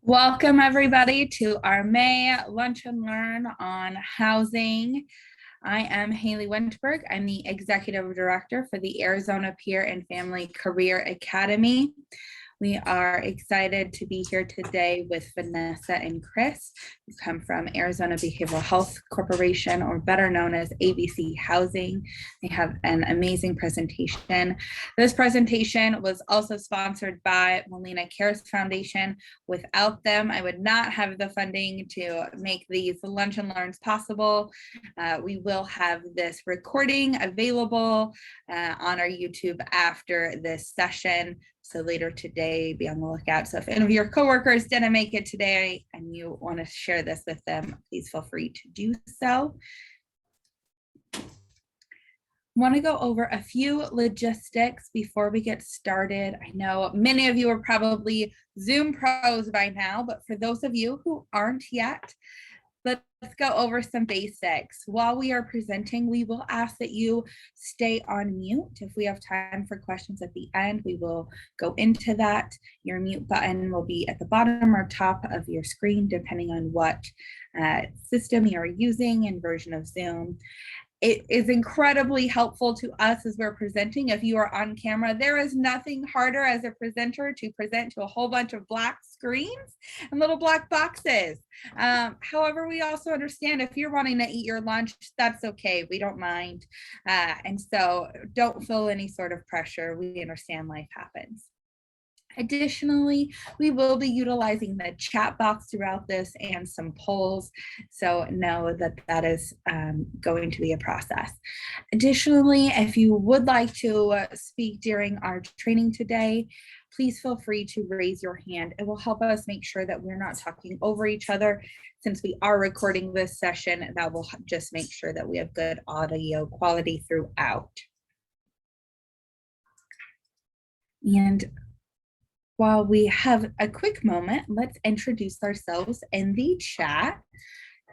Welcome everybody to our May Lunch and Learn on housing. I am Haley Wentberg. I'm the Executive Director for the Arizona Peer and Family Career Academy. We are excited to be here today with Vanessa and Kris, who come from Arizona Behavioral Health Corporation, or better known as ABC Housing. They have an amazing presentation. This presentation was also sponsored by Molina Cares Foundation. Without them, I would not have the funding to make these lunch and learns possible. We will have this recording available on our YouTube after this session. So later today, be on the lookout. So if any of your coworkers didn't make it today and you want to share this with them, please feel free to do so. Want to go over a few logistics before we get started. I know many of you are probably Zoom pros by now, but for those of you who aren't yet, let's go over some basics. While we are presenting, we will ask that you stay on mute. If we have time for questions at the end, we will go into that. Your mute button will be at the bottom or top of your screen, depending on what system you are using and version of Zoom. It is incredibly helpful to us as we're presenting. If you are on camera, there is nothing harder as a presenter to present to a whole bunch of black screens and little black boxes. However, we also understand if you're wanting to eat your lunch, that's okay. We don't mind. And so don't feel any sort of pressure. We understand life happens. Additionally, we will be utilizing the chat box throughout this and some polls, so know that that is going to be a process. Additionally, if you would like to speak during our training today, please feel free to raise your hand. It will help us make sure that we're not talking over each other. Since we are recording this session, that will just make sure that we have good audio quality throughout. And while we have a quick moment, let's introduce ourselves in the chat.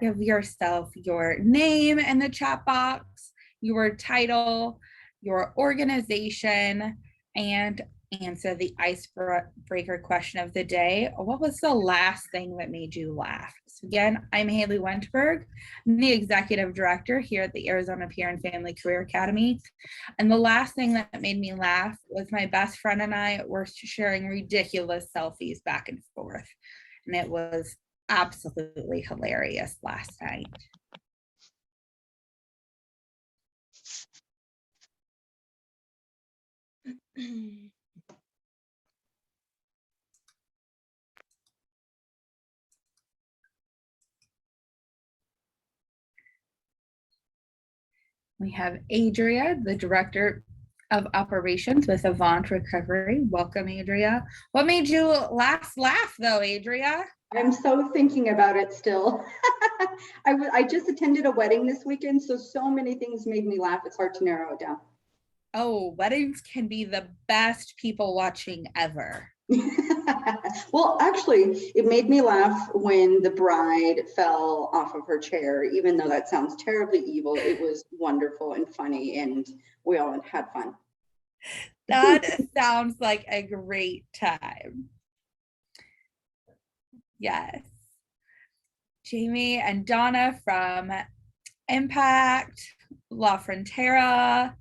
Give yourself your name in the chat box, your title, your organization, and answer the icebreaker question of the day. What was the last thing that made you laugh? So again, I'm Haley Wentberg. I'm the Executive Director here at the Arizona Peer and Family Career Academy. And the last thing that made me laugh was my best friend and I were sharing ridiculous selfies back and forth. And it was absolutely hilarious last night. We have Adria, the Director of Operations with Avant Recovery. Welcome, Adria. What made you last laugh though, Adria? I'm so thinking about it still. I just attended a wedding this weekend, so many things made me laugh. It's hard to narrow it down. Oh, weddings can be the best people watching ever. Well, actually, it made me laugh when the bride fell off of her chair, even though that sounds terribly evil. It was wonderful and funny, and we all had fun. That sounds like a great time. Yes. Jamie and Donna from Impact, La Frontera.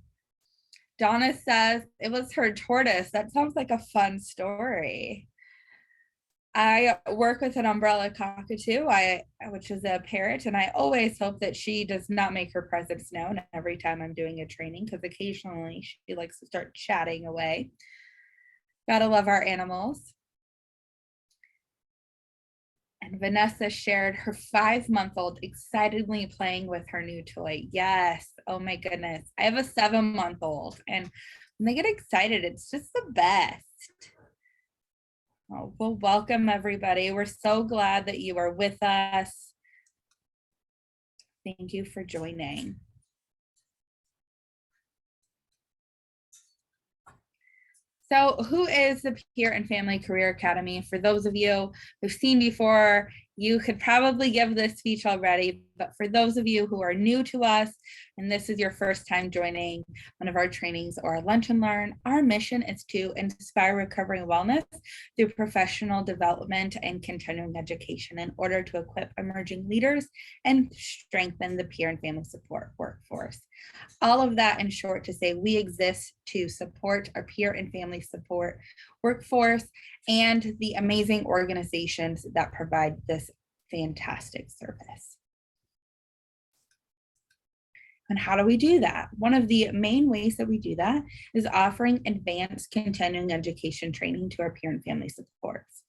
Donna says it was her tortoise. That sounds like a fun story. I work with an umbrella cockatoo, which is a parrot, and I always hope that she does not make her presence known every time I'm doing a training, because occasionally she likes to start chatting away. Gotta love our animals. And Vanessa shared her 5-month-old excitedly playing with her new toy. Yes, oh my goodness. I have a 7-month-old, and when they get excited, it's just the best. Oh, well, welcome everybody. We're so glad that you are with us. Thank you for joining. So who is the Peer and Family Career Academy? For those of you who've seen before, you could probably give this speech already, But for those of you who are new to us, and this is your first time joining one of our trainings or our Lunch and Learn, our mission is to inspire recovering wellness through professional development and continuing education in order to equip emerging leaders and strengthen the peer and family support workforce. All of that in short to say we exist to support our peer and family support workforce and the amazing organizations that provide this fantastic service. And how do we do that? One of the main ways that we do that is offering advanced continuing education training to our peer and family supports.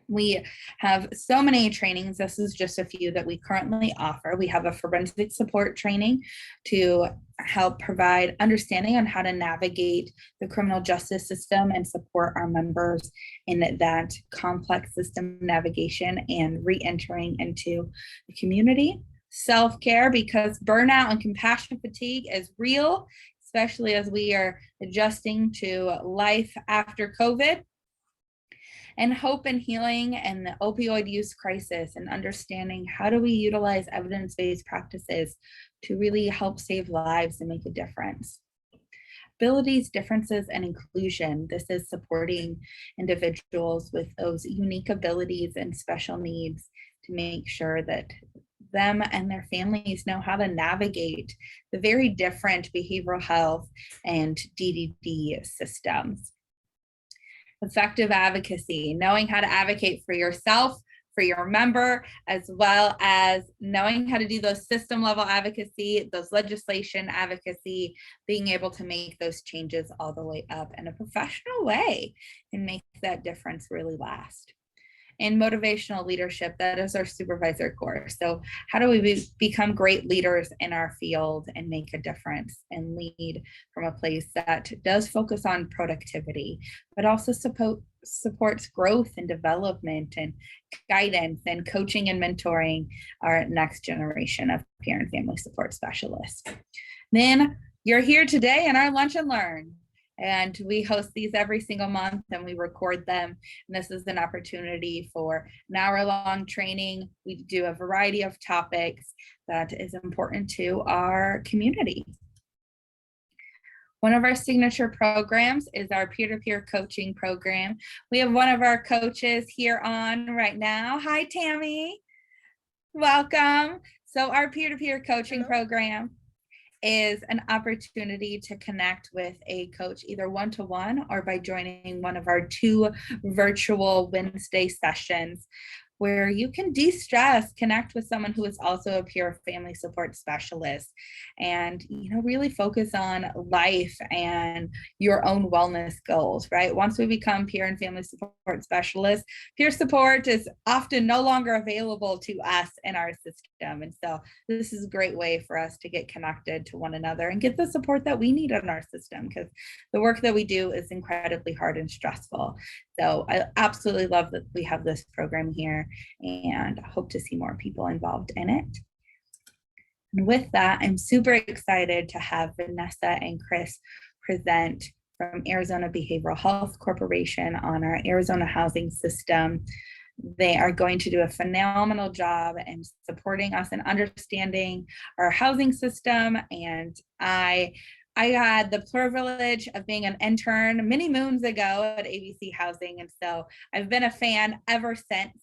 We have so many trainings. This is just a few that we currently offer. We have a forensic support training to help provide understanding on how to navigate the criminal justice system and support our members in that complex system navigation and re-entering into the community. Self-care, because burnout and compassion fatigue is real, especially as we are adjusting to life after COVID. And hope and healing and the opioid use crisis and understanding how do we utilize evidence-based practices to really help save lives and make a difference. Abilities, differences, and inclusion. This is supporting individuals with those unique abilities and special needs to make sure that them and their families know how to navigate the very different behavioral health and DDD systems. Effective advocacy, knowing how to advocate for yourself, for your member, as well as knowing how to do those system level advocacy, those legislation advocacy, being able to make those changes all the way up in a professional way and make that difference really last. And motivational leadership, that is our supervisor course. So how do we become great leaders in our field and make a difference and lead from a place that does focus on productivity, but also supports growth and development and guidance and coaching and mentoring our next generation of peer and family support specialists. Then you're here today in our Lunch and Learn. And we host these every single month and we record them. And this is an opportunity for an hour-long training. We do a variety of topics that is important to our community. One of our signature programs is our peer-to-peer coaching program. We have one of our coaches here on right now. Hi, Tammy. Welcome. So our peer-to-peer coaching program is an opportunity to connect with a coach either one-to-one or by joining one of our 2 virtual Wednesday sessions where you can de-stress, connect with someone who is also a peer family support specialist and, really focus on life and your own wellness goals, right? Once we become peer and family support specialists, peer support is often no longer available to us in our system. And so this is a great way for us to get connected to one another and get the support that we need in our system because the work that we do is incredibly hard and stressful. So I absolutely love that we have this program here and hope to see more people involved in it. And with that, I'm super excited to have Vanessa and Kris present from Arizona Behavioral Health Corporation on our Arizona housing system. They are going to do a phenomenal job in supporting us and understanding our housing system. And I had the privilege of being an intern many moons ago at ABC Housing. And so I've been a fan ever since.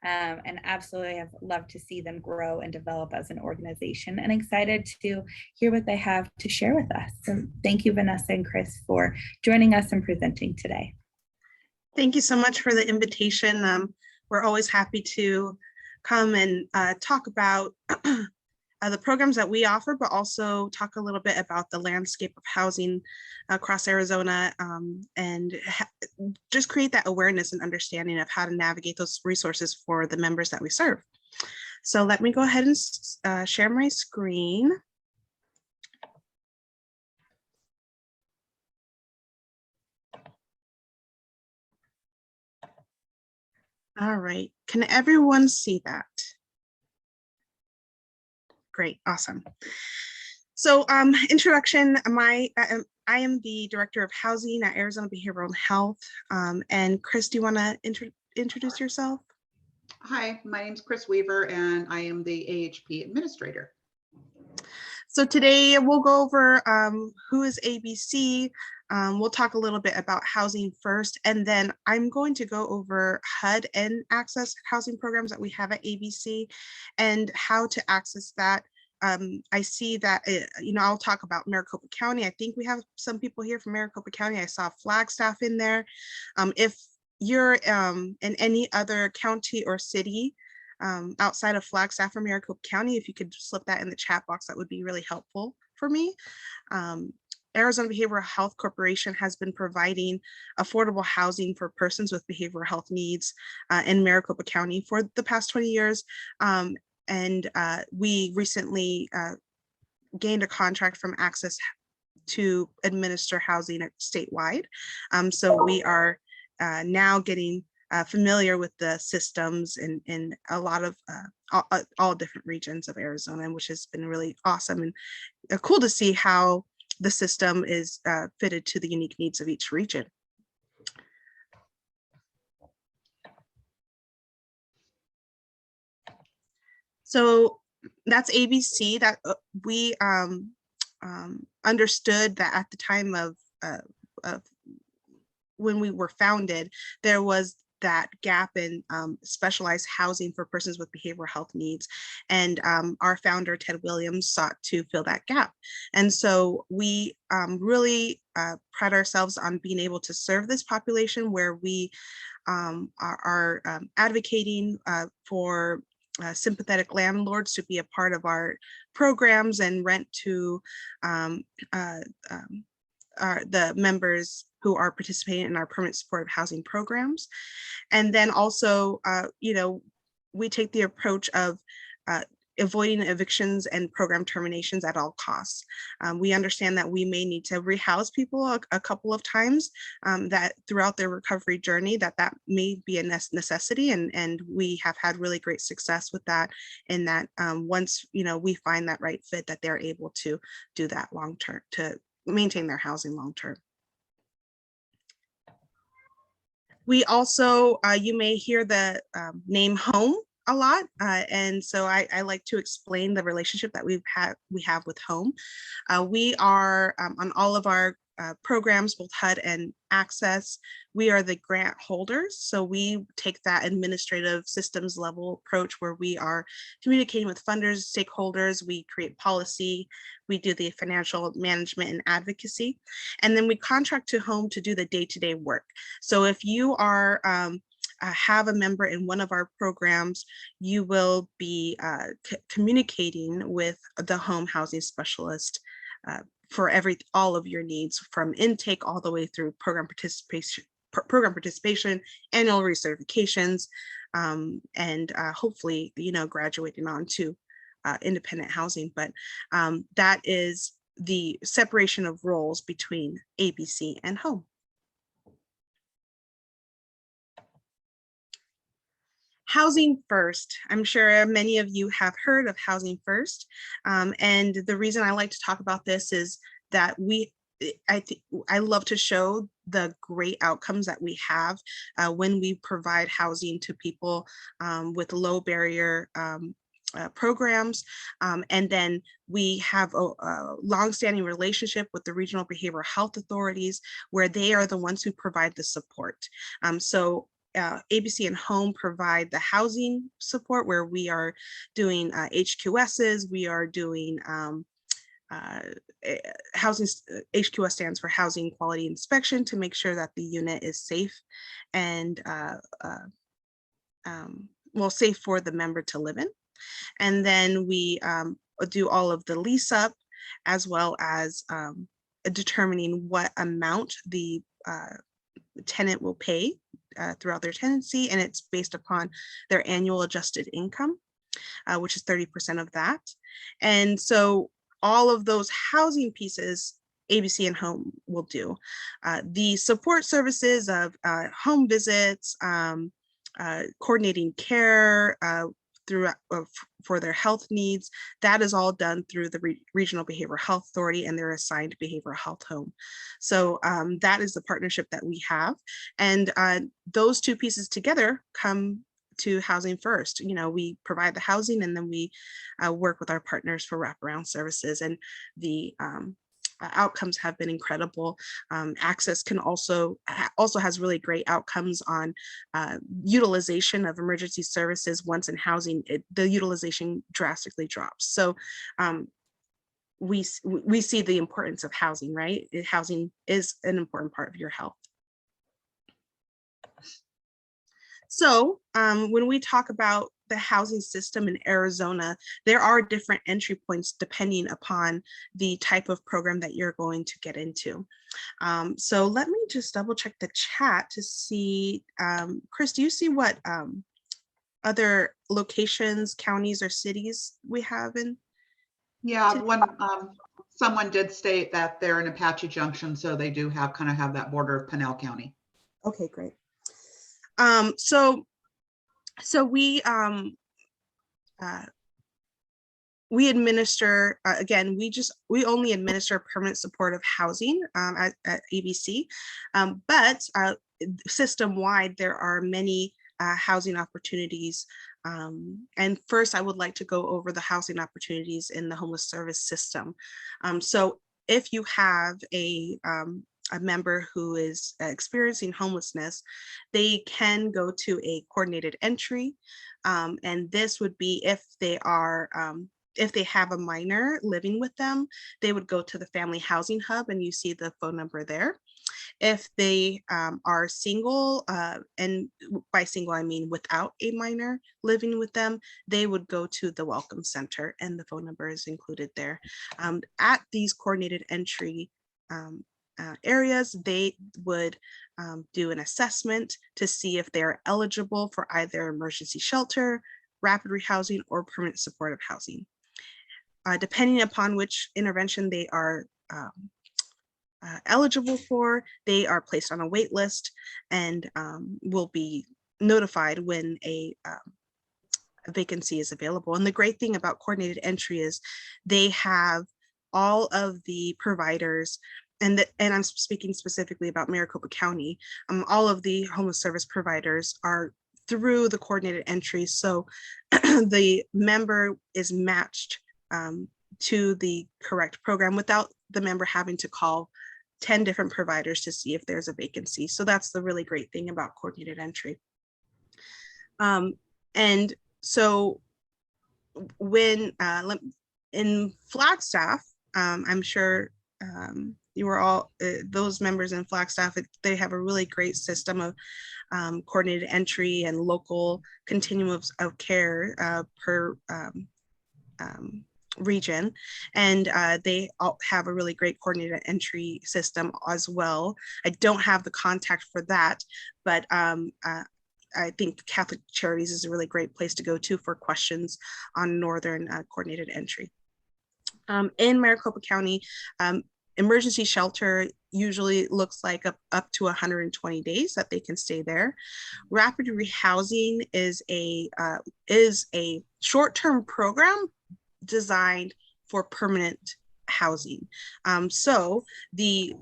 And absolutely have loved to see them grow and develop as an organization and excited to hear what they have to share with us. So thank you, Vanessa and Kris, for joining us and presenting today. Thank you so much for the invitation. We're always happy to come and talk about the programs that we offer, but also talk a little bit about the landscape of housing across Arizona and just create that awareness and understanding of how to navigate those resources for the members that we serve. So let me go ahead and share my screen. All right, can everyone see that? Great, awesome. So introduction, I am the Director of Housing at Arizona Behavioral Health. And Kris, do you want to introduce yourself? Hi, my name's Kris Weaver, and I am the AHP administrator. So today we'll go over who is ABC. We'll talk a little bit about housing first, and then I'm going to go over HUD and access housing programs that we have at ABC and how to access that. I see that, I'll talk about Maricopa County. I think we have some people here from Maricopa County. I saw Flagstaff in there. If you're in any other county or city outside of Flagstaff or Maricopa County, if you could slip that in the chat box, that would be really helpful for me. Arizona Behavioral Health Corporation has been providing affordable housing for persons with behavioral health needs in Maricopa County for the past 20 years. We recently gained a contract from Access to administer housing statewide. So we are now getting familiar with the systems in a lot of all different regions of Arizona, which has been really awesome and cool to see how the system is fitted to the unique needs of each region. So that's ABC. That we understood that at the time of when we were founded, there was that gap in specialized housing for persons with behavioral health needs. And our founder, Ted Williams, sought to fill that gap. And so we really pride ourselves on being able to serve this population, where we are advocating for sympathetic landlords to be a part of our programs and rent to the members who are participating in our permanent supportive housing programs. And then also, we take the approach of avoiding evictions and program terminations at all costs. We understand that we may need to rehouse people a couple of times, that throughout their recovery journey, that may be a necessity. And we have had really great success with that, in that once, we find that right fit, that they're able to do that long-term, to maintain their housing long-term. We also, you may hear the name HOME a lot. And so I like to explain the relationship that we have with HOME. We are on all of our programs, both HUD and Access, we are the grant holders. So we take that administrative systems level approach where we are communicating with funders, stakeholders, we create policy, we do the financial management and advocacy, and then we contract to HOME to do the day-to-day work. So if you are have a member in one of our programs, you will be communicating with the home housing specialist for all of your needs, from intake all the way through program participation, annual recertifications, and hopefully, graduating on to independent housing. But that is the separation of roles between ABC and HOME. Housing First. I'm sure many of you have heard of Housing First. And the reason I like to talk about this is that I love to show the great outcomes that we have when we provide housing to people with low barrier programs. And then we have a longstanding relationship with the regional behavioral health authorities, where they are the ones who provide the support. ABC and HOME provide the housing support, where we are doing HQSs, we are doing housing. HQS stands for Housing Quality Inspection, to make sure that the unit is safe and safe for the member to live in. And then we do all of the lease up, as well as determining what amount the tenant will pay throughout their tenancy, and it's based upon their annual adjusted income, which is 30% of that. And so all of those housing pieces, ABC and HOME will do. The support services of home visits, coordinating care for their health needs, that is all done through the Regional Behavioral Health Authority and their assigned behavioral health home. So that is the partnership that we have. And those two pieces together come to Housing First. You know, we provide the housing, and then we work with our partners for wraparound services, and the outcomes have been incredible. Access can also has really great outcomes on utilization of emergency services. Once in housing, the utilization drastically drops. So we see the importance of housing, right? Housing is an important part of your health. So when we talk about the housing system in Arizona, there are different entry points depending upon the type of program that you're going to get into. So let me just double check the chat to see, Kris, do you see what other locations, counties, or cities we have in? Yeah, someone did state that they're in Apache Junction, so they do kind of have that border of Pinell County. Okay, great. So we administer, again, we only administer permanent supportive housing at ABC, but system-wide, there are many housing opportunities. And first, I would like to go over the housing opportunities in the homeless service system. So if you have a member who is experiencing homelessness, they can go to a coordinated entry. And this would be if they have a minor living with them, they would go to the family housing hub, and you see the phone number there. If they are single, and by single, I mean without a minor living with them, they would go to the welcome center, and the phone number is included there. At these coordinated entry areas, they would do an assessment to see if they're eligible for either emergency shelter, rapid rehousing, or permanent supportive housing. Depending upon which intervention they are eligible for, they are placed on a wait list and will be notified when a vacancy is available. And the great thing about coordinated entry is they have all of the providers, and I'm speaking specifically about Maricopa County, all of the homeless service providers are through the coordinated entry. So the member is matched to the correct program without the member having to call 10 different providers to see if there's a vacancy. So that's the really great thing about coordinated entry. And so when in Flagstaff, I'm sure you are all, those members in Flagstaff, they have a really great system of coordinated entry and local continuums of care per region, and they all have a really great coordinated entry system as well. I don't have the contact for that, but I think Catholic Charities is a really great place to go to for questions on Northern coordinated entry. In Maricopa County, emergency shelter usually looks like up to 120 days that they can stay there. Rapid rehousing is a short-term program designed for permanent housing. So the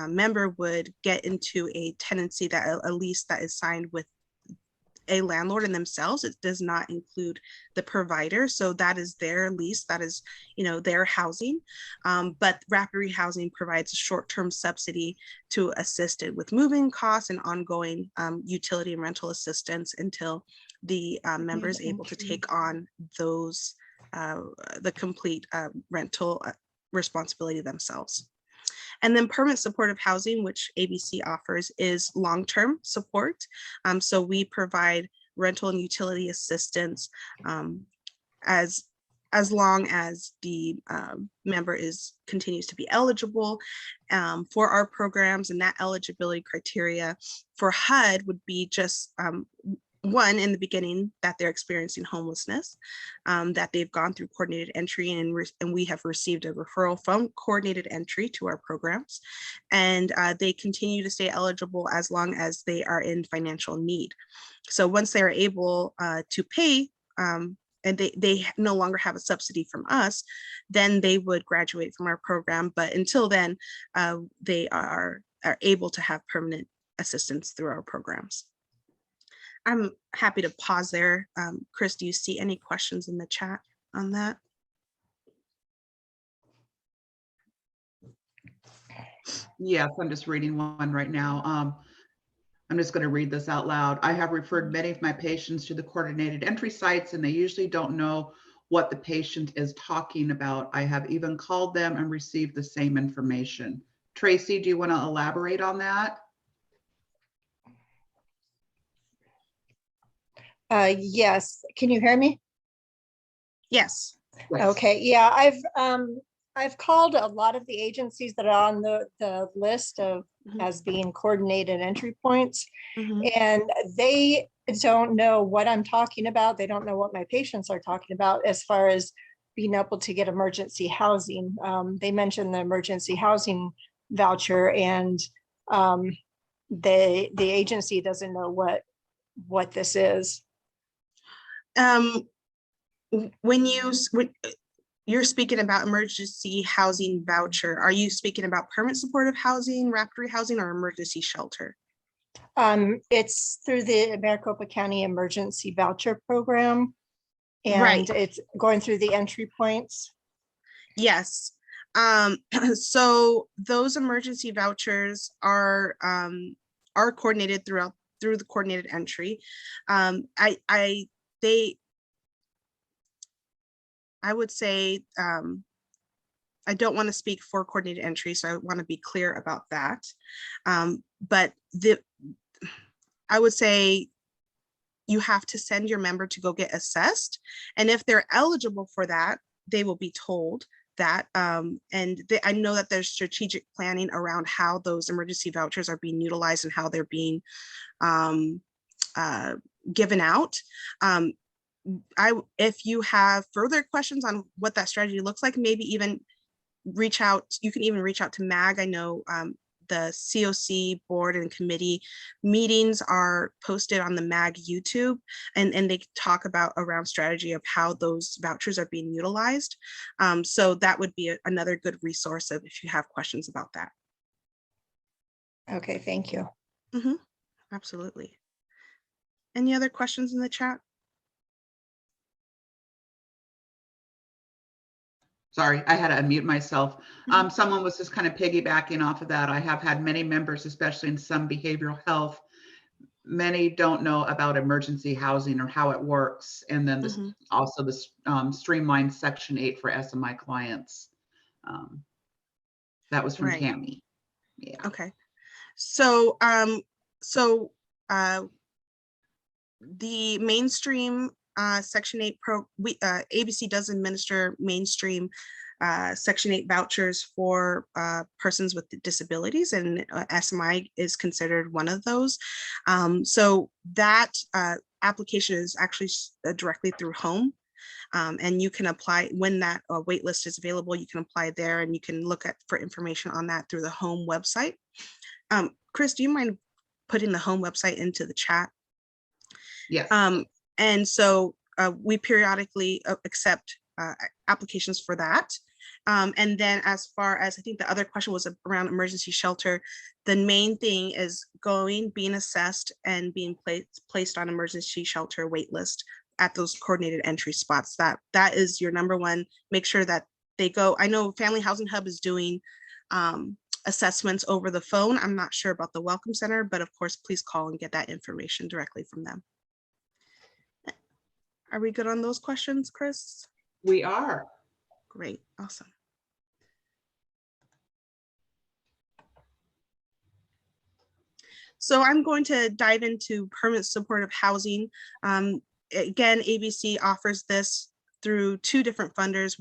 member would get into a tenancy, that a lease that is signed with a landlord and themselves. It does not include the provider. So that is their lease, that is, their housing. But rapid rehousing provides a short-term subsidy to assist it with moving costs and ongoing utility and rental assistance until the member is able to take on those, the complete rental responsibility themselves. And then permanent supportive housing, which ABC offers, is long-term support. So we provide rental and utility assistance as long as the member continues to be eligible for our programs. And that eligibility criteria for HUD would be just one, in the beginning, that they're experiencing homelessness, that they've gone through coordinated entry, and we have received a referral from coordinated entry to our programs, and they continue to stay eligible as long as they are in financial need. So once they are able to pay, and they no longer have a subsidy from us, then they would graduate from our program. But until then, they are able to have permanent assistance through our programs. I'm happy to pause there. Kris, do you see any questions in the chat on that? Yes, I'm just reading one right now. I'm just going to read this out loud. I have referred many of my patients to the coordinated entry sites, and they usually don't know what the patient is talking about. I have even called them and received the same information. Tracy, do you want to elaborate on that? Yes, can you hear me? Yes. Yes. Okay, yeah, I've called a lot of the agencies that are on the list of Mhm. as being coordinated entry points, Mhm. and they don't know what I'm talking about. They don't know what my patients are talking about as far as being able to get emergency housing. They mentioned the emergency housing voucher, and the agency doesn't know what this is. When you're speaking about emergency housing voucher, are you speaking about permanent supportive housing, rapid housing, or emergency shelter? It's through the Maricopa County Emergency Voucher Program, and Right. it's going through the entry points. Yes. So those emergency vouchers are coordinated through the coordinated entry. I would say, I don't want to speak for coordinated entry, so I want to be clear about that. But I would say you have to send your member to go get assessed. And if they're eligible for that, they will be told that. I know that there's strategic planning around how those emergency vouchers are being utilized and how they're being given out. If you have further questions on what that strategy looks like, maybe even reach out. You can even reach out to MAG. I know the COC board and committee meetings are posted on the MAG YouTube, and they talk about around strategy of how those vouchers are being utilized. So that would be another good resource if you have questions about that. Okay, thank you. Mm-hmm. Absolutely. Any other questions in the chat? Sorry, I had to unmute myself. Someone was just kind of piggybacking off of that. I have had many members, especially in some behavioral health. Many don't know about emergency housing or how it works. And then this, also this streamlined Section 8 for SMI clients. That was from Right. Tammy. Yeah. Okay. So, the mainstream Section 8 ABC does administer mainstream Section 8 vouchers for persons with disabilities, and SMI is considered one of those. So that application is actually directly through HOME. And you can apply when that wait list is available. You can apply there, and you can look for information on that through the HOME website. Kris, do you mind putting the HOME website into the chat? Yes. And so we periodically accept applications for that. And then as far as, I think the other question was around emergency shelter, the main thing is being assessed and being placed on emergency shelter wait list at those coordinated entry spots. That is your number one. Make sure that they go. I know Family Housing Hub is doing assessments over the phone. I'm not sure about the Welcome Center, but of course, please call and get that information directly from them. Are we good on those questions, Kris? We are. Great, awesome. So I'm going to dive into permanent supportive housing. Again, ABC offers this through two different funders.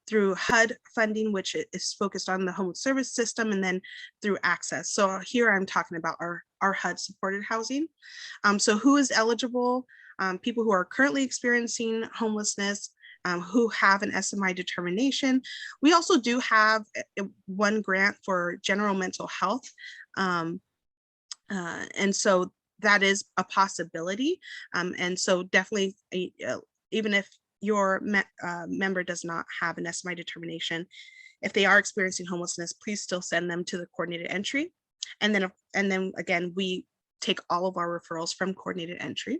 Through HUD funding, which is focused on the home service system, and then through Access. So here I'm talking about our HUD supported housing. So who is eligible? People who are currently experiencing homelessness, who have an SMI determination. We also do have one grant for general mental health. And so that is a possibility. And so definitely, even if your member does not have an SMI determination, if they are experiencing homelessness, please still send them to the coordinated entry. And then again, we take all of our referrals from coordinated entry.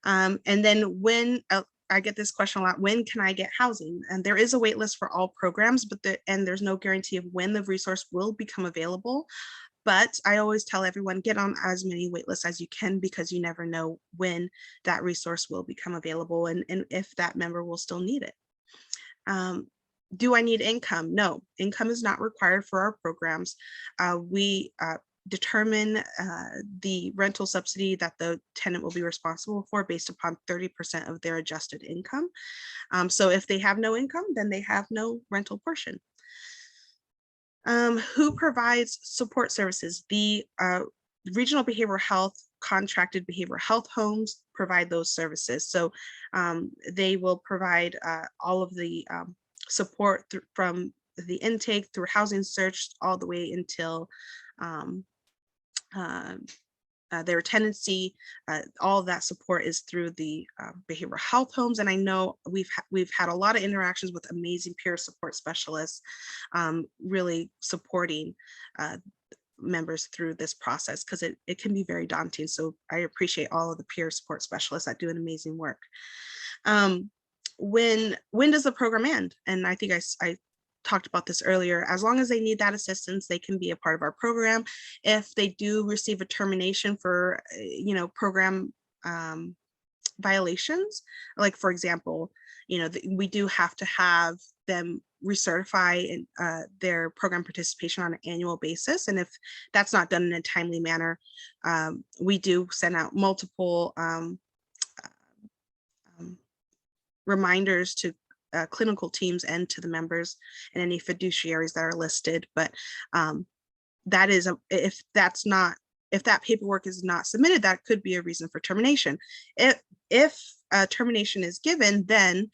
And then when I get this question a lot, when can I get housing? And there is a wait list for all programs, but there's no guarantee of when the resource will become available. But I always tell everyone, get on as many wait lists as you can, because you never know when that resource will become available and if that member will still need it. Do I need income? No, income is not required for our programs. We determine the rental subsidy that the tenant will be responsible for based upon 30% of their adjusted income. So if they have no income, then they have no rental portion. Who provides support services? The regional behavioral health contracted behavioral health homes provide those services. So they will provide all of the support from the intake through housing search all the way until their tenancy. All of that support is through the behavioral health homes. And I know we've had a lot of interactions with amazing peer support specialists, really supporting members through this process, because it can be very daunting. So I appreciate all of the peer support specialists that do an amazing work. When does the program end? And I think I talked about this earlier. As long as they need that assistance, they can be a part of our program. If they do receive a termination for, program violations, like for example, we do have to have them recertify in, their program participation on an annual basis. And if that's not done in a timely manner, we do send out multiple reminders to clinical teams and to the members and any fiduciaries that are listed. But that is, if that paperwork is not submitted, that could be a reason for termination. If termination is given, then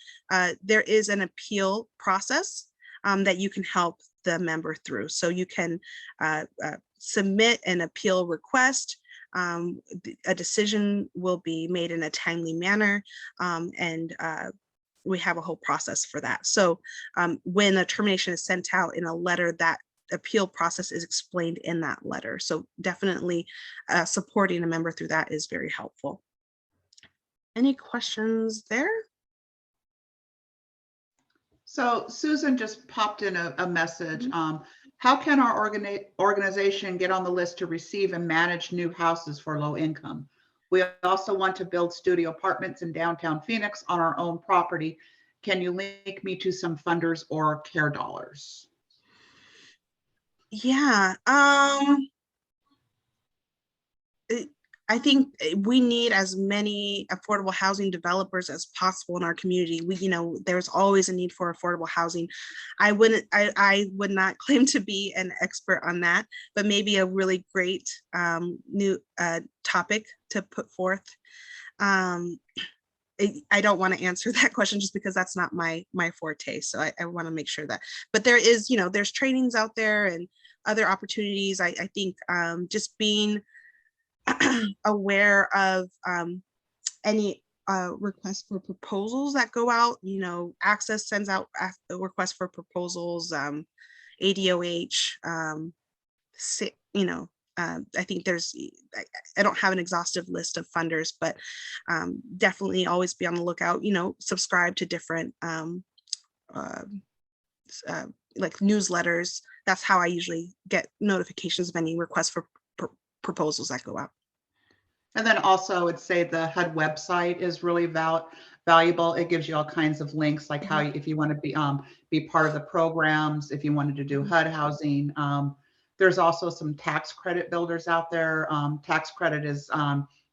there is an appeal process that you can help the member through. So you can submit an appeal request. A decision will be made in a timely manner, and we have a whole process for that. So when a termination is sent out in a letter, that appeal process is explained in that letter. So definitely supporting a member through that is very helpful. Any questions there? So Susan just popped in a message. How can our organization get on the list to receive and manage new houses for low income? We also want to build studio apartments in downtown Phoenix on our own property. Can you link me to some funders or care dollars? Yeah, I think we need as many affordable housing developers as possible in our community. There's always a need for affordable housing. I would not claim to be an expert on that, but maybe a really great new topic to put forth. I don't want to answer that question just because that's not my forte. So I want to make sure that, but there is, there's trainings out there and other opportunities. I think just being aware of any requests for proposals that go out. Access sends out a request for proposals, ADOH, I think I don't have an exhaustive list of funders, but definitely always be on the lookout, subscribe to different like newsletters. That's how I usually get notifications of any requests for proposals that go out. And then also I'd say the HUD website is really valuable. It gives you all kinds of links, like how, if you want to be part of the programs, if you wanted to do HUD housing. There's also some tax credit builders out there. Tax credit is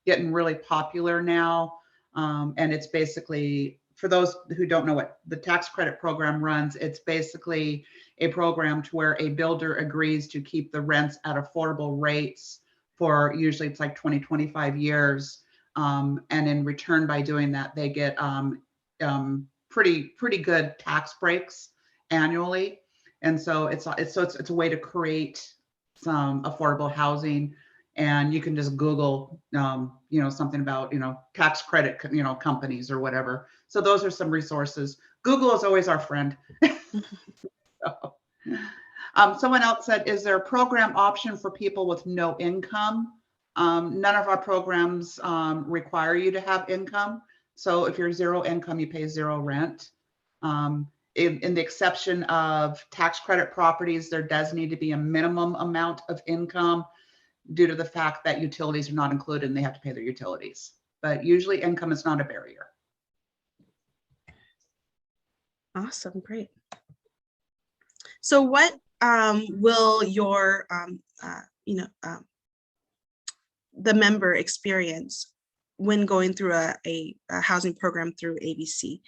getting really popular now. And it's basically, for those who don't know what the tax credit program runs, it's basically a program to where a builder agrees to keep the rents at affordable rates for usually it's like 20, 25 years. And in return, by doing that, they get pretty good tax breaks annually. And so it's a way to create some affordable housing. And you can just Google, something about, tax credit, companies or whatever. So those are some resources. Google is always our friend. So, someone else said, is there a program option for people with no income? None of our programs require you to have income. So if you're zero income, you pay zero rent. In the exception of tax credit properties, there does need to be a minimum amount of income due to the fact that utilities are not included and they have to pay their utilities. But usually income is not a barrier. Awesome, great. So what will your, the member experience when going through a housing program through ABC?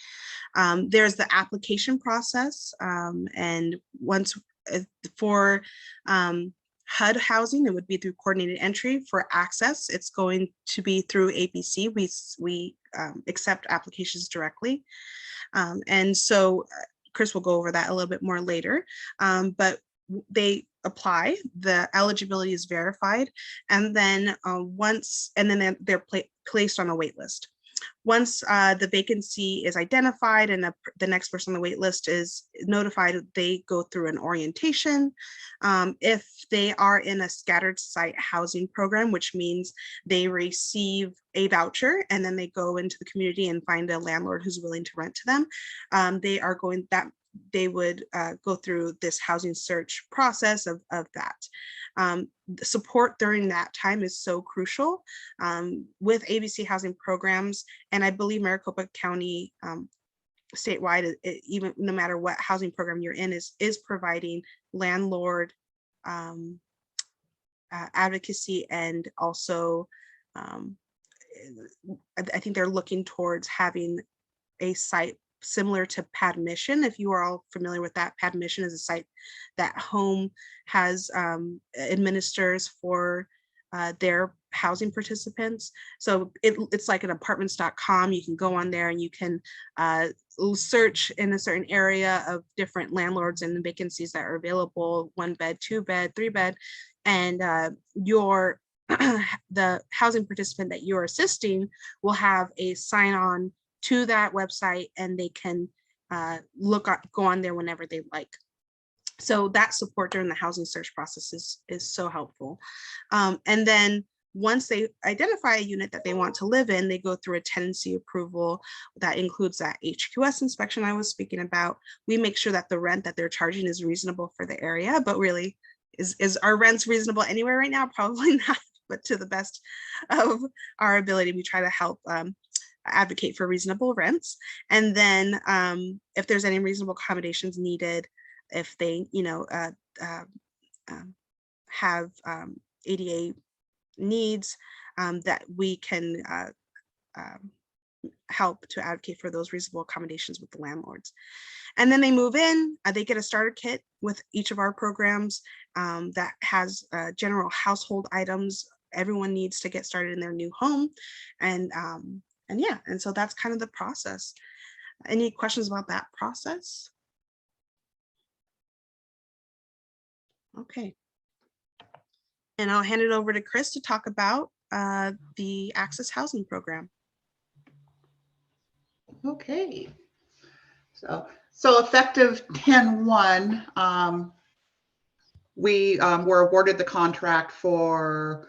There's the application process, and once for HUD housing, it would be through coordinated entry. For access, it's going to be through ABC. We accept applications directly. And so Kris will go over that a little bit more later, but they apply, the eligibility is verified, and then they're placed on a wait list. Once the vacancy is identified and the next person on the wait list is notified, they go through an orientation. If they are in a scattered site housing program, which means they receive a voucher and then they go into the community and find a landlord who's willing to rent to them, they would go through this housing search process of that. The support during that time is so crucial with ABC housing programs, and I believe Maricopa County statewide, even no matter what housing program you're in, is providing landlord advocacy, and also I think they're looking towards having a site similar to PADmission. If you are all familiar with that, PADmission is a site that HOME has administers for their housing participants. So it's like an apartments.com. You can go on there and you can search in a certain area of different landlords and the vacancies that are available, 1 bed, 2 bed, 3 bed, and the housing participant that you're assisting will have a sign-on to that website, and they can go on there whenever they like. So that support during the housing search process is so helpful. And then once they identify a unit that they want to live in, they go through a tenancy approval that includes that HQS inspection I was speaking about. We make sure that the rent that they're charging is reasonable for the area, but really, is our rents reasonable anywhere right now? Probably not, but to the best of our ability, we try to help advocate for reasonable rents. And then if there's any reasonable accommodations needed, if they have ADA needs, that we can help to advocate for those reasonable accommodations with the landlords. And then they move in, they get a starter kit with each of our programs that has general household items everyone needs to get started in their new home. And so that's kind of the process. Any questions about that process? Okay. And I'll hand it over to Kris to talk about the Access Housing Program. Okay. So effective 10/1, we were awarded the contract for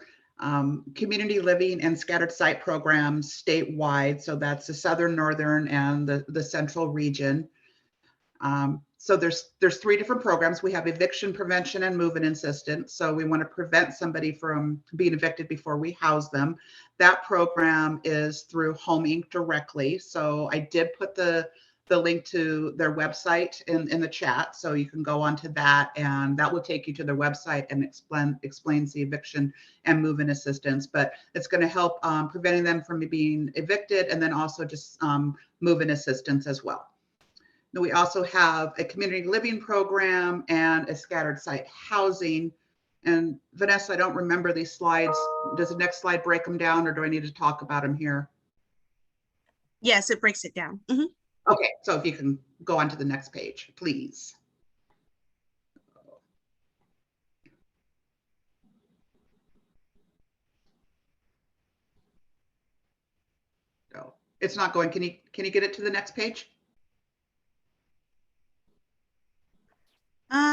community living and scattered site programs statewide. So that's the southern, northern, and the central region. So there's 3 different programs. We have eviction prevention and move-in assistance. So we want to prevent somebody from being evicted before we house them. That program is through Home Inc. directly. So I did put the link to their website in the chat. So you can go onto that, and that will take you to their website and explains the eviction and move-in assistance. But it's going to help preventing them from being evicted, and then also just move-in assistance as well. Now, we also have a community living program and a scattered site housing. And Vanessa, I don't remember these slides. Does the next slide break them down, or do I need to talk about them here? Yes, it breaks it down. Mm-hmm. Okay, so if you can go on to the next page, please. Oh, it's not going. Can you get it to the next page?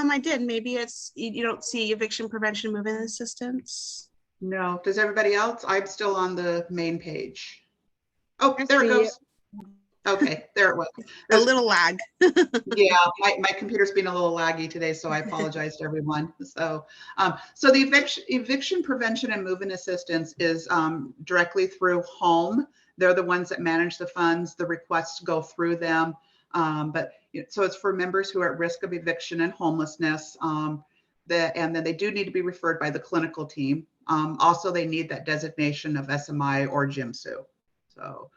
I did. Maybe it's, you don't see eviction prevention, move-in assistance. No, does everybody else? I'm still on the main page. Oh, I there it see it. goes. Okay, there it was. A There's- little lag. Yeah, my computer's been a little laggy today, so I apologize to everyone. So the eviction prevention and move-in assistance is directly through HOME. They're the ones that manage the funds. The requests go through them. So it's for members who are at risk of eviction and homelessness. And then they do need to be referred by the clinical team. Also, they need that designation of SMI or GIMSU. So,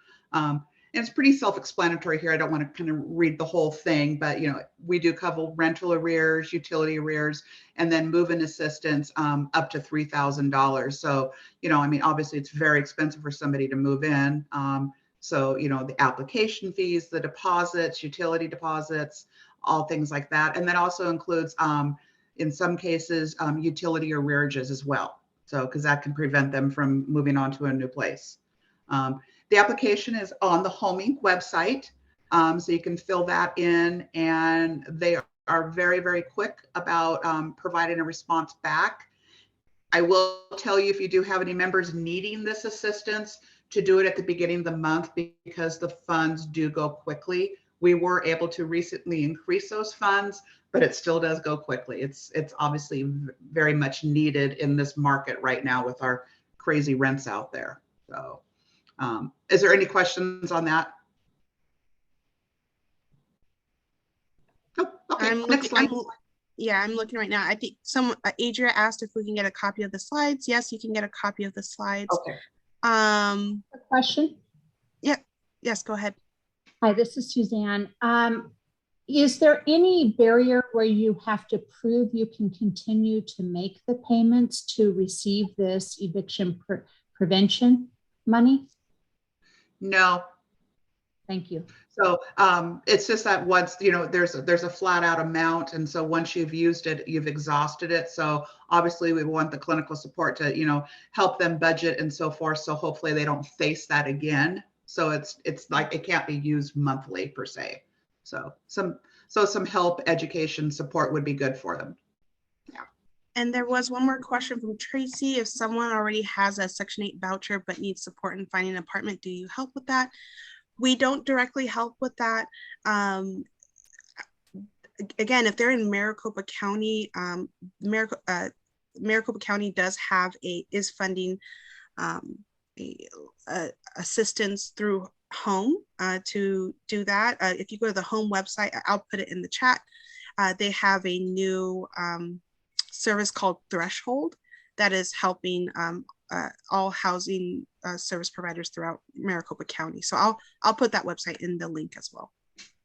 and it's pretty self-explanatory here. I don't want to kind of read the whole thing, but we do cover rental arrears, utility arrears, and then move-in assistance up to $3,000. So, I mean, obviously it's very expensive for somebody to move in. So, the application fees, the deposits, utility deposits, all things like that. And that also includes, in some cases, utility arrearages as well. So, because that can prevent them from moving on to a new place. The application is on the HOME website, so you can fill that in, and they are very, very quick about providing a response back. I will tell you, if you do have any members needing this assistance, to do it at the beginning of the month, because the funds do go quickly. We were able to recently increase those funds, but it still does go quickly. It's obviously very much needed in this market right now with our crazy rents out there. So. Is there any questions on that? Oh, okay, next slide. I'm looking right now. I think Adria asked if we can get a copy of the slides. Yes, you can get a copy of the slides. Okay. A question? Yes, go ahead. Hi, this is Suzanne. Is there any barrier where you have to prove you can continue to make the payments to receive this eviction prevention money? No. Thank you. So it's just that once, there's a flat out amount. And so once you've used it, you've exhausted it. So obviously we want the clinical support to, help them budget and so forth. So hopefully they don't face that again. So it's like, it can't be used monthly per se. So some help, education, support would be good for them. Yeah. And there was one more question from Tracy. If someone already has a Section 8 voucher but needs support in finding an apartment, do you help with that? We don't directly help with that. Again, if they're in Maricopa County, Maricopa County is funding assistance through HOME to do that. If you go to the HOME website, I'll put it in the chat. They have a new service called Threshold that is helping all housing service providers throughout Maricopa County. So I'll put that website in the link as well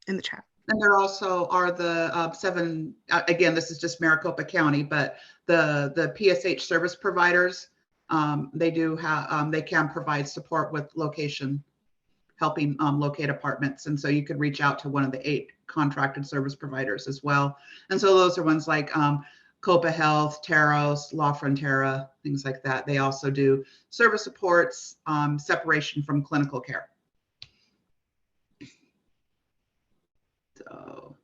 in the chat. And there also are the 7, again, this is just Maricopa County, but the PSH service providers, they do have, they can provide support with location, helping locate apartments. And so you could reach out to one of the 8 contracted service providers as well. And so those are ones like Copa Health, Taros, La Frontera, things like that. They also do service supports, separation from clinical care. So,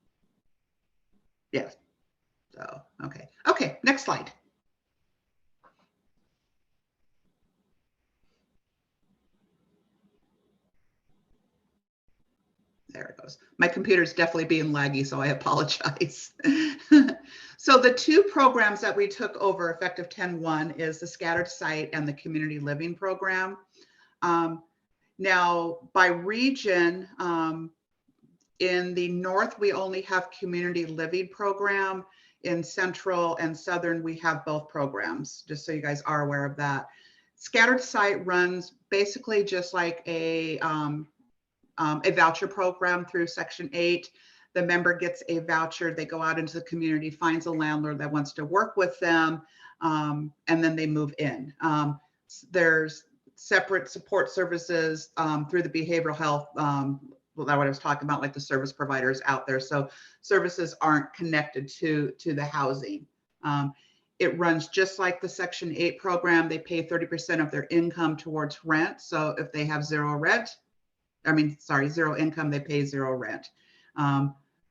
yes. So, okay. Okay, next slide. There it goes. My computer's definitely being laggy, so I apologize. So the 2 programs that we took over effective 10/1 is the Scattered Site and the Community Living Program. Now, by region, in the north, we only have Community Living Program. In Central and Southern, we have both programs, just so you guys are aware of that. Scattered Site runs basically just like a voucher program through Section 8. The member gets a voucher, they go out into the community, finds a landlord that wants to work with them, and then they move in. There's separate support services through the behavioral health, well, that's what I was talking about, like the service providers out there. So services aren't connected to the housing. It runs just like the Section 8 program. They pay 30% of their income towards rent. So if they have zero income, they pay 0 rent.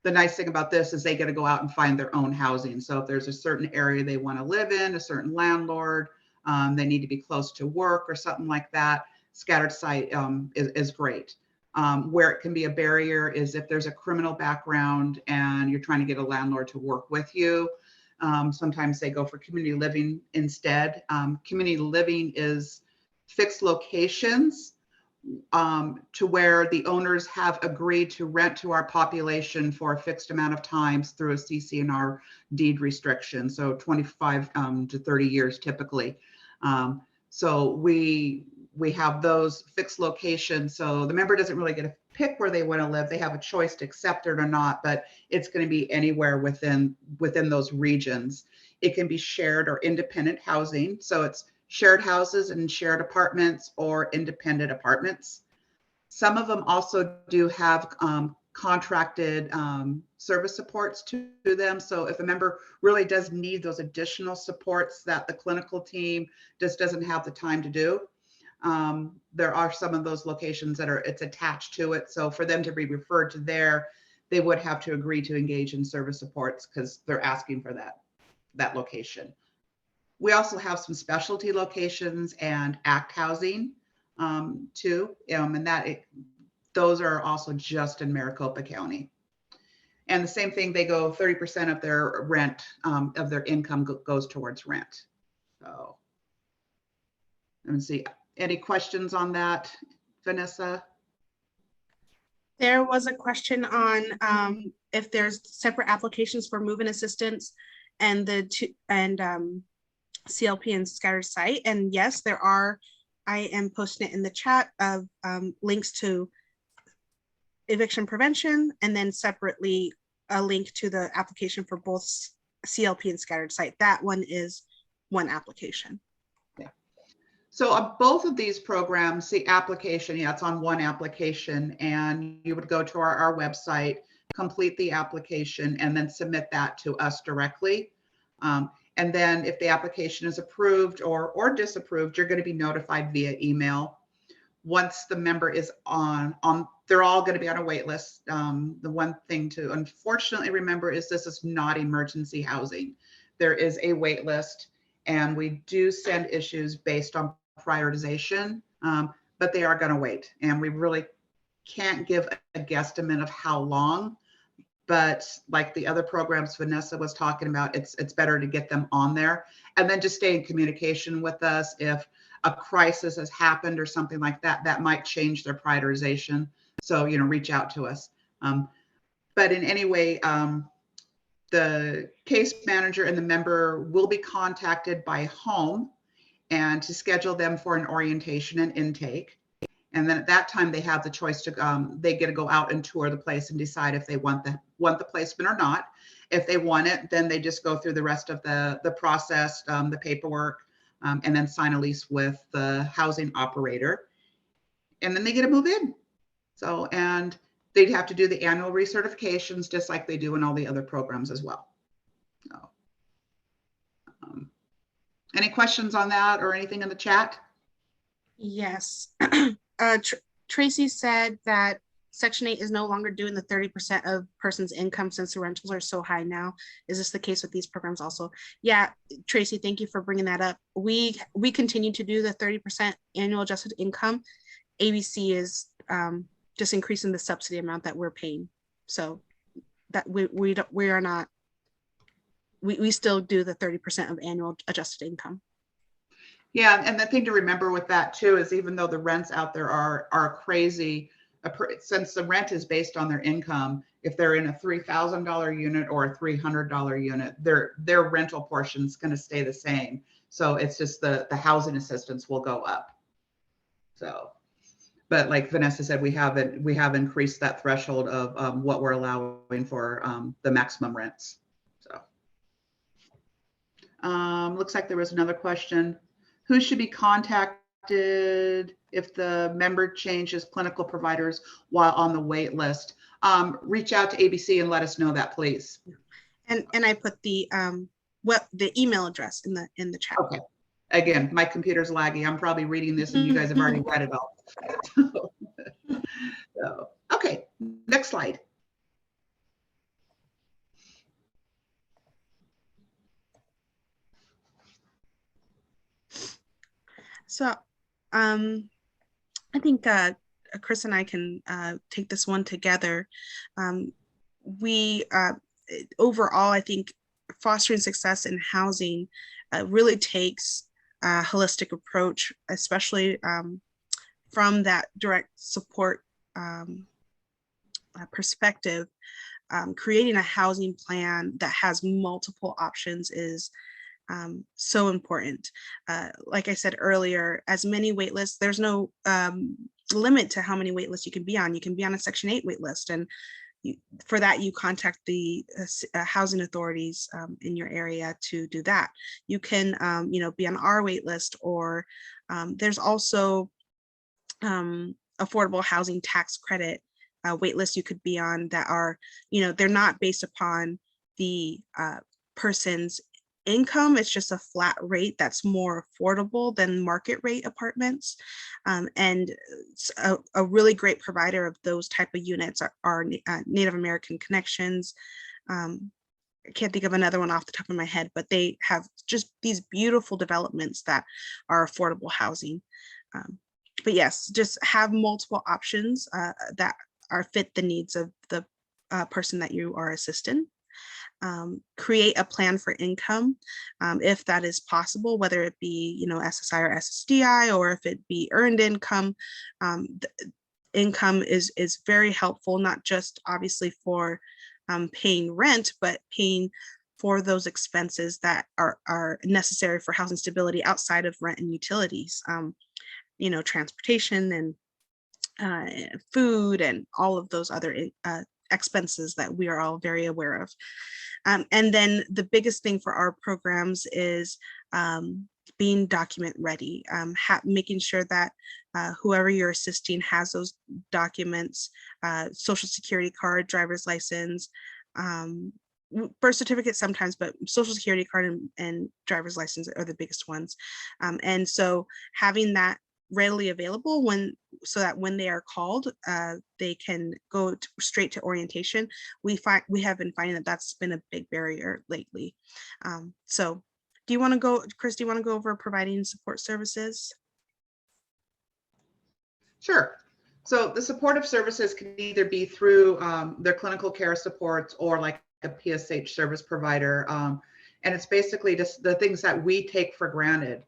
The nice thing about this is they get to go out and find their own housing. So if there's a certain area they want to live in, a certain landlord, they need to be close to work or something like that, scattered site is great. Where it can be a barrier is if there's a criminal background and you're trying to get a landlord to work with you. Sometimes they go for community living instead. Community living is fixed locations to where the owners have agreed to rent to our population for a fixed amount of times through a CC&R deed restriction. So 25 to 30 years typically. So we have those fixed locations. So the member doesn't really get to pick where they want to live. They have a choice to accept it or not, but it's going to be anywhere within those regions. It can be shared or independent housing. So it's shared houses and shared apartments or independent apartments. Some of them also do have contracted service supports to them. So if a member really does need those additional supports that the clinical team just doesn't have the time to do, there are some of those locations that it's attached to it. So for them to be referred to there, they would have to agree to engage in service supports because they're asking for that location. We also have some specialty locations and ACT housing too, and those are also just in Maricopa County. And the same thing, they go 30% of their rent, of their income goes towards rent. So let me see, any questions on that, Vanessa? There was a question on if there's separate applications for move-in assistance and CLP and scattered site. And yes, there are. I am posting it in the chat of links to eviction prevention, and then separately a link to the application for both CLP and scattered site. That one is one application. Yeah. So on both of these programs, the application, yeah, it's on one application, and you would go to our website, complete the application, and then submit that to us directly. And then if the application is approved or disapproved, you're going to be notified via email. Once the member is on, they're all going to be on a wait list. The one thing to unfortunately remember is this is not emergency housing. There is a wait list, and we do send issues based on prioritization, but they are going to wait. And we really can't give a guesstimate of how long. But like the other programs Vanessa was talking about, it's better to get them on there and then just stay in communication with us. If a crisis has happened or something like that, that might change their prioritization. So, reach out to us. But in any way, the case manager and the member will be contacted by home and to schedule them for an orientation and intake. And then at that time, they have the choice to, they get to go out and tour the place and decide if they want the placement or not. If they want it, then they just go through the rest of the process, the paperwork, and then sign a lease with the housing operator. And then they get to move in. So, and they'd have to do the annual recertifications just like they do in all the other programs as well. So, any questions on that or anything in the chat? Yes. Tracy said that Section 8 is no longer doing the 30% of person's income since the rentals are so high now. Is this the case with these programs also? Yeah, Tracy, thank you for bringing that up. We continue to do the 30% annual adjusted income. ABC is just increasing the subsidy amount that we're paying. So that we still do the 30% of annual adjusted income. Yeah, and the thing to remember with that too is even though the rents out there are crazy, since the rent is based on their income, if they're in a $3,000 unit or a $300 unit, their rental portion is going to stay the same. So it's just the housing assistance will go up. So, but like Vanessa said, we have increased that threshold of what we're allowing for the maximum rents. So, looks like there was another question. Who should be contacted if the member changes clinical providers while on the wait list? Reach out to ABC and let us know that, please. And I put the email address in the chat. Okay. Again, my computer's laggy. I'm probably reading this and you guys have already read it all. So, okay, next slide. So I think Kris and I can take this one together. We overall, I think fostering success in housing really takes a holistic approach, especially from that direct support perspective. Creating a housing plan that has multiple options is so important. Like I said earlier, as many wait lists, there's no limit to how many wait lists you can be on. You can be on a Section 8 wait list, and for that, you contact the housing authorities in your area to do that. You can, be on our wait list, or there's also affordable housing tax credit wait lists you could be on that are, they're not based upon the person's income. It's just a flat rate that's more affordable than market rate apartments. And a really great provider of those type of units are Native American Connections. I can't think of another one off the top of my head, but they have just these beautiful developments that are affordable housing. But yes, just have multiple options that are fit the needs of the person that you are assisting. Create a plan for income, if that is possible, whether it be, SSI or SSDI, or if it be earned income. Income is very helpful, not just obviously for paying rent, but paying for those expenses that are necessary for housing stability outside of rent and utilities, transportation and food and all of those other expenses that we are all very aware of. And then the biggest thing for our programs is being document ready, making sure that whoever you're assisting has those documents, social security card, driver's license, birth certificate sometimes, but social security card and driver's license are the biggest ones. And so having that readily available so that when they are called, they can go straight to orientation. We have been finding that that's been a big barrier lately. So do you want to go, Kris, do you want to go over providing support services? Sure. So the supportive services can either be through their clinical care supports or like a PSH service provider. And it's basically just the things that we take for granted.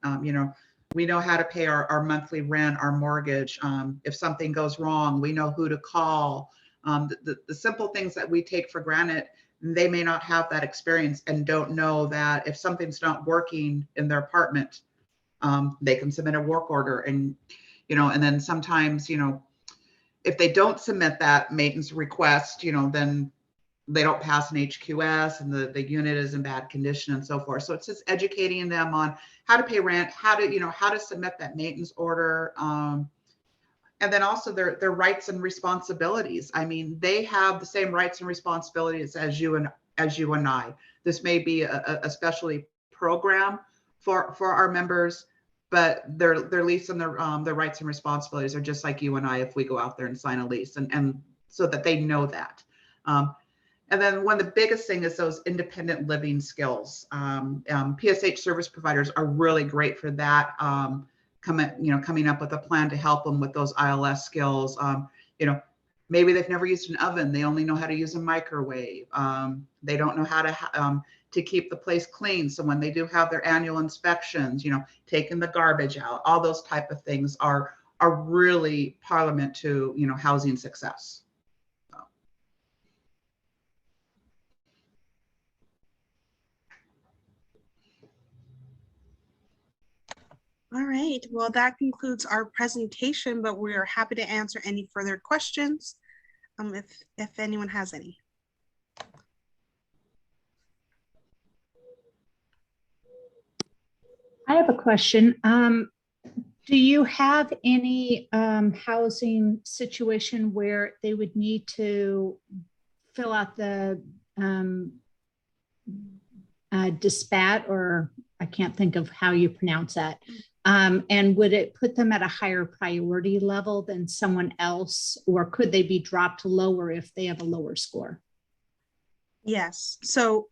We know how to pay our monthly rent, our mortgage. If something goes wrong, we know who to call. The simple things that we take for granted, they may not have that experience and don't know that if something's not working in their apartment, they can submit a work order. And, and then sometimes, if they don't submit that maintenance request, then they don't pass an HQS and the unit is in bad condition and so forth. So it's just educating them on how to pay rent, how to submit that maintenance order. And then also their rights and responsibilities. I mean, they have the same rights and responsibilities as you and I. This may be a specialty program for our members, but their lease and their rights and responsibilities are just like you and I if we go out there and sign a lease, and so that they know that. And then one of the biggest thing is those independent living skills. PSH service providers are really great for that. Coming up with a plan to help them with those ILS skills. Maybe they've never used an oven. They only know how to use a microwave. They don't know how to keep the place clean. So when they do have their annual inspections, taking the garbage out, all those type of things are really parliament to, housing success. All right, well, that concludes our presentation, but we are happy to answer any further questions if anyone has any. I have a question. Do you have any housing situation where they would need to fill out the dispatch, or I can't think of how you pronounce that, and would it put them at a higher priority level than someone else, or could they be dropped lower if they have a lower score? Yes, so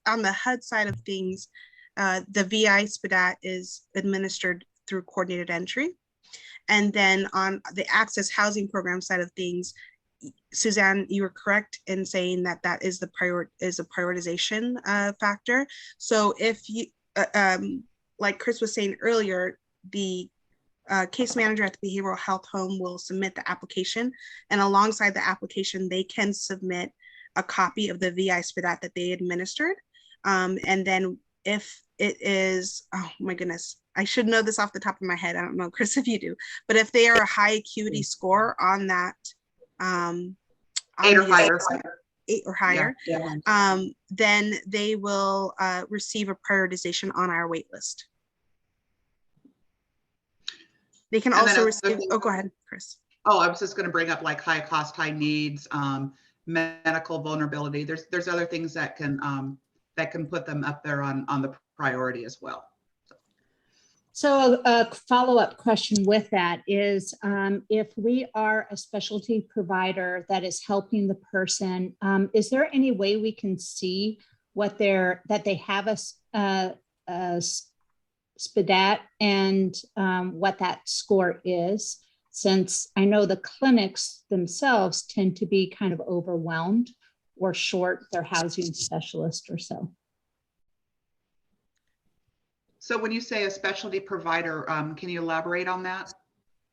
on the HUD side of things, the VI SPDAT is administered through coordinated entry. And then on the Access Housing Program side of things, Suzanne, you were correct in saying that that is a prioritization factor. So if you, like Kris was saying earlier, the case manager at the behavioral health home will submit the application, and alongside the application, they can submit a copy of the VI SPDAT that they administered. And then if it is, oh my goodness, I should know this off the top of my head. I don't know, Kris, if you do, but if they are a high acuity score on that, 8 or higher. 8 or higher, Yeah. then they will receive a prioritization on our wait list. They can also receive, oh, go ahead, Kris. Oh, I was just going to bring up like high cost, high needs, medical vulnerability. There's other things that can put them up there on the priority as well. So a follow-up question with that is, if we are a specialty provider that is helping the person, is there any way we can see what that they have a SPDAT and what that score is? Since I know the clinics themselves tend to be kind of overwhelmed or short their housing specialist or so. So when you say a specialty provider, can you elaborate on that?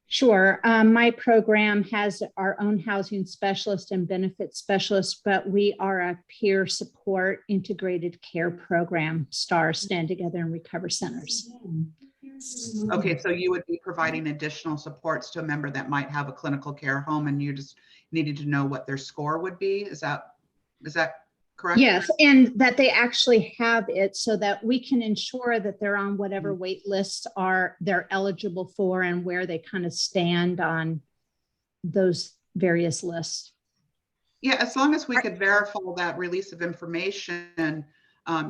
Sure. My program has our own housing specialist and benefit specialist, but we are a peer support integrated care program, STAR, Stand Together and Recover Centers. Okay, so you would be providing additional supports to a member that might have a clinical care home, and you just needed to know what their score would be. Is that correct? Yes, and that they actually have it so that we can ensure that they're on whatever wait lists they're eligible for and where they kind of stand on those various lists. Yeah, as long as we could verify that release of information,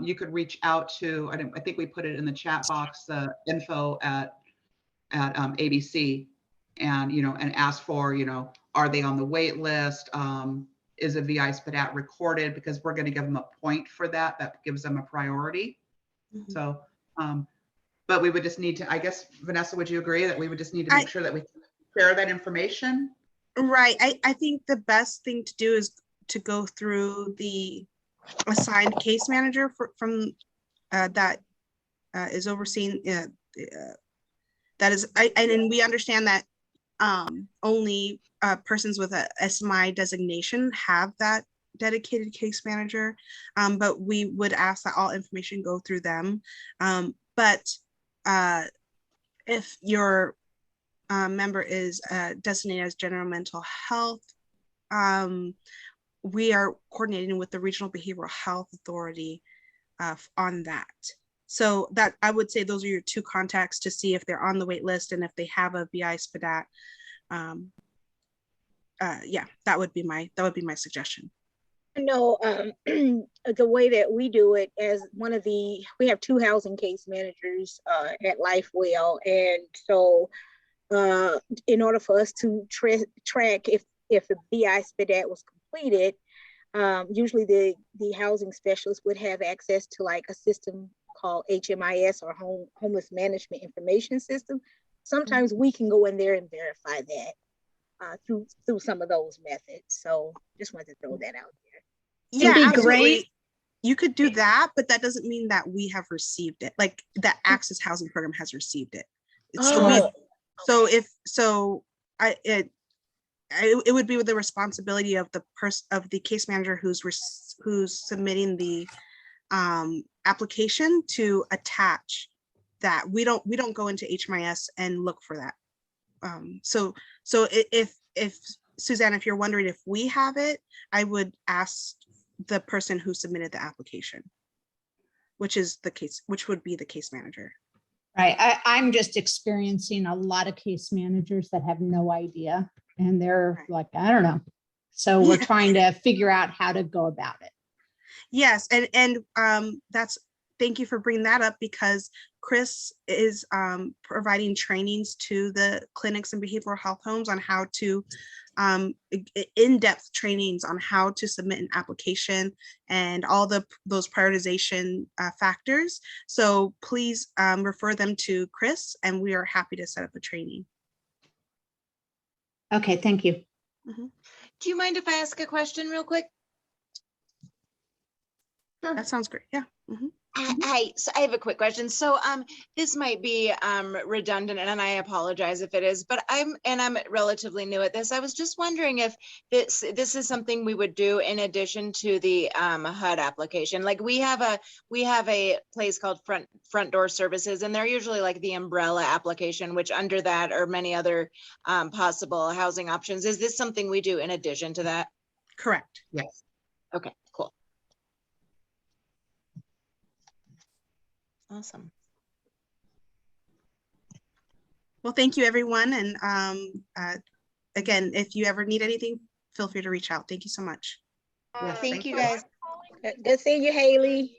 you could reach out to, I think we put it in the chat box, the info at ABC, and, and ask for, are they on the wait list? Is a VI SPDAT recorded? Because we're going to give them a point for that. That gives them a priority. Mm-hmm. So, but we would just need to, I guess, Vanessa, would you agree that we would just need to make sure that we share that information? Right. I think the best thing to do is to go through the assigned case manager from that is overseeing that is, and we understand that only persons with a SMI designation have that dedicated case manager, but we would ask that all information go through them. But if your member is designated as general mental health, we are coordinating with the Regional Behavioral Health Authority on that. So that, I would say those are your two contacts to see if they're on the wait list and if they have a VI SPDAT. Yeah, that would be my suggestion. No, the way that we do it, as we have 2 housing case managers at LifeWell, and so in order for us to track if the VI SPDAT was completed, usually the housing specialist would have access to like a system called HMIS, or Homeless Management Information System. Sometimes we can go in there and verify that through some of those methods. So just wanted to throw that out there. Yeah, It'd be absolutely. great. You could do that, but that doesn't mean that we have received it. Like the Access Housing Program has received it. It would be with the responsibility of the case manager who's submitting the application to attach that. We don't go into HMIS and look for that. So if Suzanne, if you're wondering if we have it, I would ask the person who submitted the application, which would be the case manager. Right. I'm just experiencing a lot of case managers that have no idea, and they're like, I don't know. So we're trying to figure out how to go about it. Yes, and that's thank you for bringing that up, because Kris is providing trainings to the clinics and behavioral health homes on how to in-depth trainings on how to submit an application and all those prioritization factors. So please refer them to Kris, and we are happy to set up a training. Okay, thank you. Do you mind if I ask a question real quick? Sure. That sounds great. Yeah. Hi, so I have a quick question. So this might be redundant, and I apologize if it is, but I'm relatively new at this. I was just wondering if this is something we would do in addition to the HUD application. Like we have a place called Front Door Services, and they're usually like the umbrella application, which under that are many other possible housing options. Is this something we do in addition to that? Correct. Yes. Okay, cool. Awesome. Well, thank you, everyone. And again, if you ever need anything, feel free to reach out. Thank you so much. Yes, Thank you, guys. Good seeing you, Haley.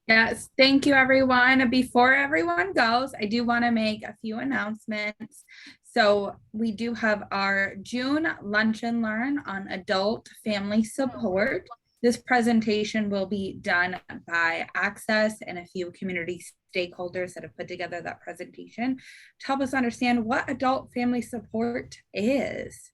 Yes, thank you, everyone. Before everyone goes, I do want to make a few announcements. So we do have our June Lunch and Learn on adult family support. This presentation will be done by Access and a few community stakeholders that have put together that presentation to help us understand what adult family support is.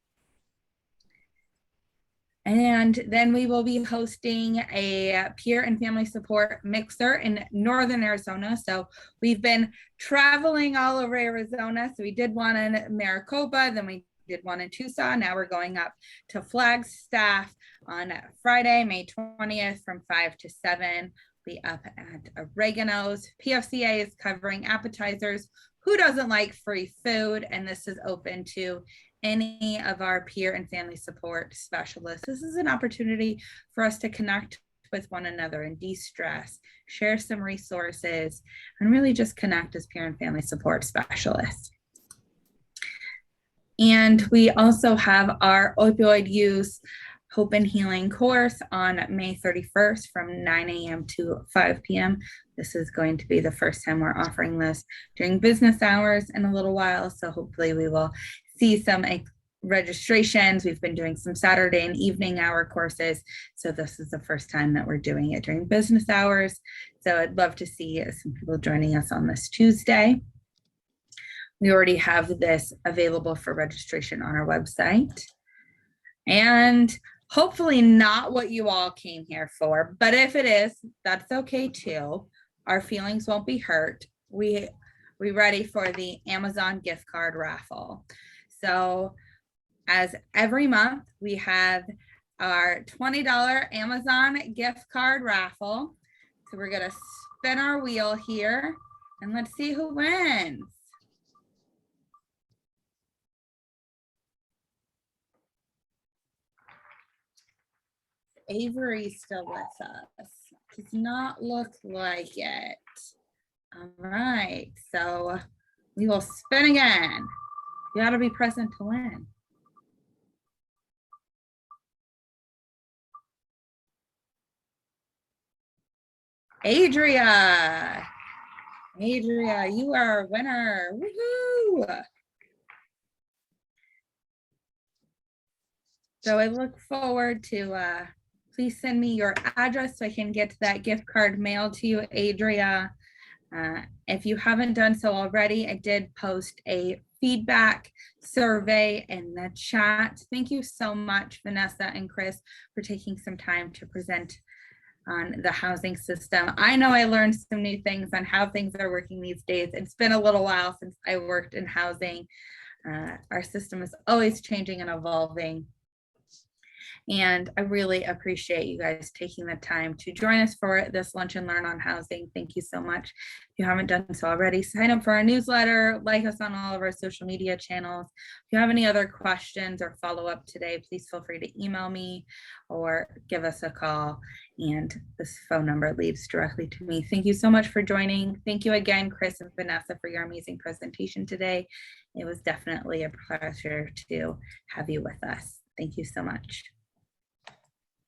And then we will be hosting a peer and family support mixer in Northern Arizona. So we've been traveling all over Arizona. So we did one in Maricopa, then we did one in Tucson. Now we're going up to Flagstaff on Friday, May 20th from 5 to 7. Be up at Oregano's. PFCA is covering appetizers. Who doesn't like free food? And this is open to any of our peer and family support specialists. This is an opportunity for us to connect with one another and de-stress, share some resources, and really just connect as peer and family support specialists. And we also have our opioid use Hope and Healing course on May 31st from 9 a.m. to 5 p.m. This is going to be the first time we're offering this during business hours in a little while. So hopefully we will see some registrations. We've been doing some Saturday and evening hour courses. So this is the first time that we're doing it during business hours. So I'd love to see some people joining us on this Tuesday. We already have this available for registration on our website. And hopefully not what you all came here for, but if it is, that's okay too. Our feelings won't be hurt. We're ready for the Amazon gift card raffle. So as every month, we have our $20 Amazon gift card raffle. So we're gonna spin our wheel here and let's see who wins. Avery's still with us. Does not look like it. All right, so we will spin again. You gotta be present to win. Adria, you are a winner. Woohoo! So I look forward to, please send me your address so I can get that gift card mailed to you, Adria. If you haven't done so already, I did post a feedback survey in the chat. Thank you so much, Vanessa and Kris, for taking some time to present on the housing system. I know I learned some new things on how things are working these days. It's been a little while since I worked in housing. Our system is always changing and evolving. And I really appreciate you guys taking the time to join us for this Lunch and Learn on Housing. Thank you so much. If you haven't done so already, sign up for our newsletter, like us on all of our social media channels. If you have any other questions or follow up today, please feel free to email me or give us a call. And this phone number leads directly to me. Thank you so much for joining. Thank you again, Kris and Vanessa, for your amazing presentation today. It was definitely a pleasure to have you with us. Thank you so much.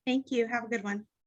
Thank you. Have a good one.